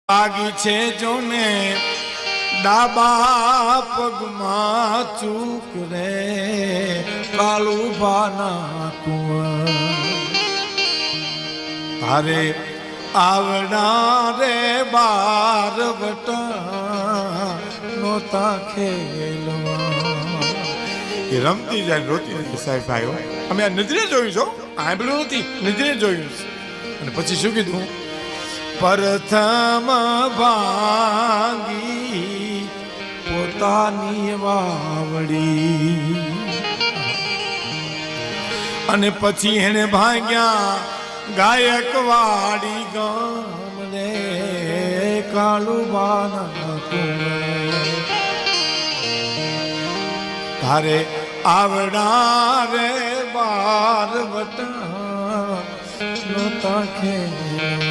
લાગી છે જોને ડાબા પગમાં ચૂક રે કાળું ભાના કુંવર તારે આવડા રે બાર વટા નોતા ખેલવા એ રમતી જાય રોતી નથી સાહેબ ભાઈઓ અમે આ નજરે જોયું છો આંબળું નથી નજરે જોયું અને પછી શું કીધું પ્રથમ ભાંગી પોતાની વાવડી અને પછી એને ભાગ્યા ગાયકવાડી ગામ રે કાળુબાના તારે આવડા રે બાર વટા નોતા ખેલ